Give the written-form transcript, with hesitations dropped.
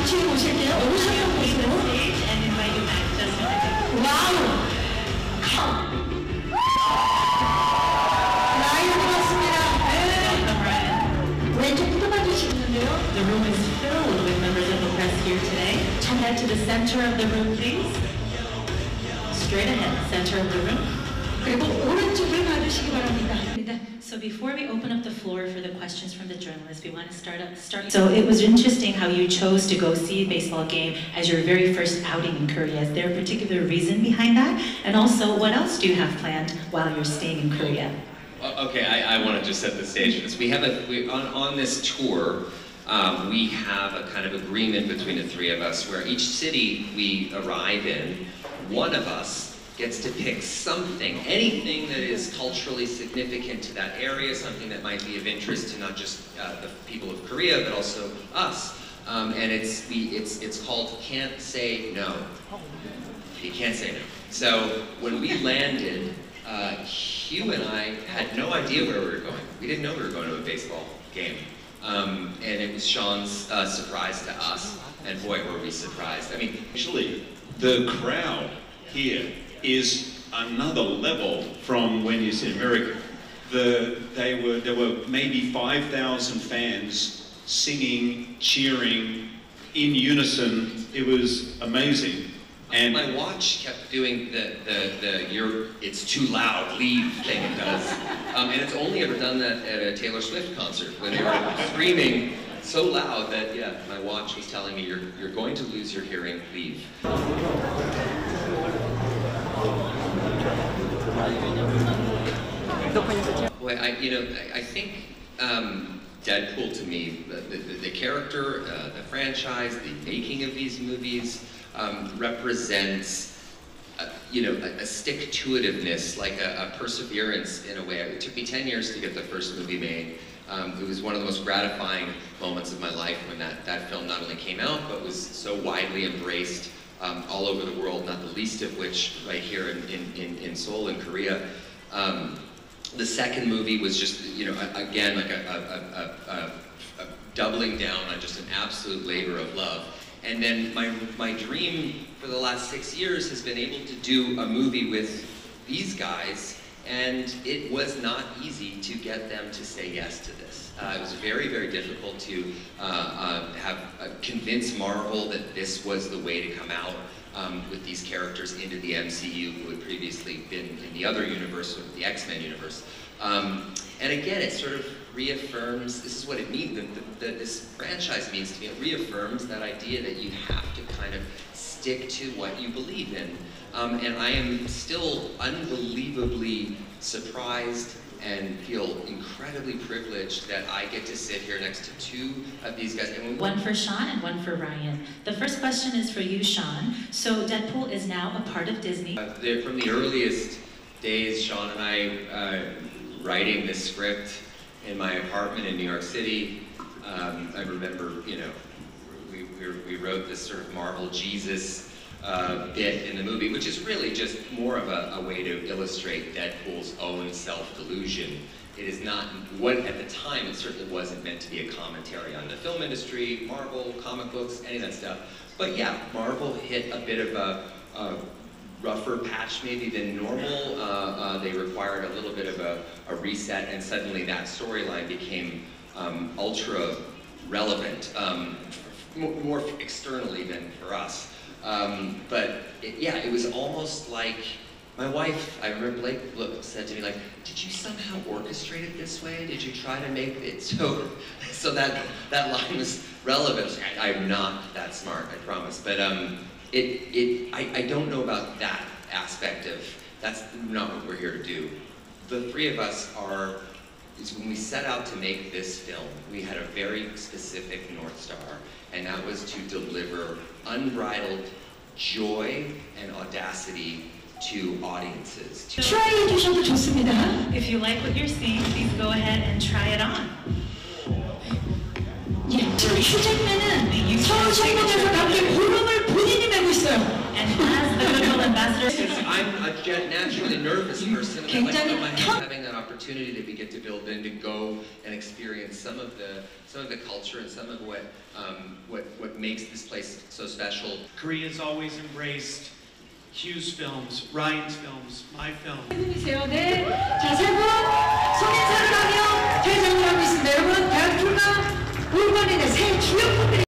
양치에 모실게요. 오셨던 곳으로. 와우. 라이언이 왔습니다. 네. 왼쪽부터 봐주시는데요. The room is filled with members of the press here today. Head to the center of the room, please. Straight ahead, center of the room. 그리고 오른쪽을 봐주시기 바랍니다. So before we open up the floor for the questions from the journalists, we want to start. So it was interesting how you chose to go see a baseball game as your very first outing in Korea. Is there a particular reason behind that? And also, what else do you have planned while you're staying in Korea? Okay, I want to just set the stage for this. We have on this tour. We have a kind of agreement between the three of us where each city we arrive in, one of us gets to pick something, anything that is culturally significant to that area, something that might be of interest to not just the people of Korea, but also us. And it's called Can't Say No. You can't say no. So when we landed, Hugh and I had no idea where we were going. We didn't know we were going to a baseball game. And it was Sean's surprise to us, and boy, were we surprised. I mean, actually, the crowd here is another level from when you see America. There were maybe 5,000 fans singing, cheering, in unison. It was amazing. And my watch kept doing it's too loud, leave thing it does. And it's only ever done that at a Taylor Swift concert when they were screaming so loud that, yeah, my watch was telling me, you're going to lose your hearing, leave. Boy, I think Deadpool to me, the character, the franchise, the making of these movies represents a stick-to-itiveness, like a perseverance in a way. It took me 10 years to get the first movie made. It was one of the most gratifying moments of my life when that film not only came out, but was so widely embraced all over the world, not the least of which right here in Seoul, in Korea. The second movie was just, again, like a doubling down on just an absolute labor of love. And then my dream for the last 6 years has been able to do a movie with these guys, and it was not easy to get them to say yes to this. It was very, very difficult to convince Marvel that this was the way to come out with these characters into the MCU who had previously been in the other universe, the X-Men universe. And again, it sort of reaffirms, this is what it means, that this franchise means to me. It reaffirms that idea that you have to kind of stick to what you believe in. And I am still unbelievably surprised and feel incredibly privileged that I get to sit here next to two of these guys. And one for Sean and one for Ryan. The first question is for you, Sean. So Deadpool is now a part of Disney. From the earliest days, Sean and I writing this script in my apartment in New York City. I remember, we wrote this sort of Marvel Jesus bit in the movie, which is really just more of a way to illustrate Deadpool's own self-delusion. It is not, at the time, it certainly wasn't meant to be a commentary on the film industry, Marvel, comic books, any of that stuff. But yeah, Marvel hit a bit of a rougher patch maybe than normal. They required a little bit of a reset, and suddenly that storyline became ultra relevant, more externally than for us. But it was almost like, my wife, I remember Blake said to me, like, did you somehow orchestrate it this way? Did you try to make it so that line was relevant? I'm not that smart, I promise. But I don't know about that aspect of, that's not what we're here to do. The three of us when we set out to make this film, we had a very specific North Star, and that was to deliver unbridled joy and audacity to audiences. Try 해주셔도 좋습니다. If you like what you're seeing, please go ahead and try it on. 예, 휴 잭맨은 서울 성공에서 남긴 고름을 본인이 메고 있어요. And as the goodwill ambassador, Since I'm a naturally nervous person, and I like to put my hand having that opportunity that we get to build in to go and experience some of the culture and some of what makes this place so special. Korea's always embraced Hugh's films, Ryan's films, my film. 분이세요. 네. 자,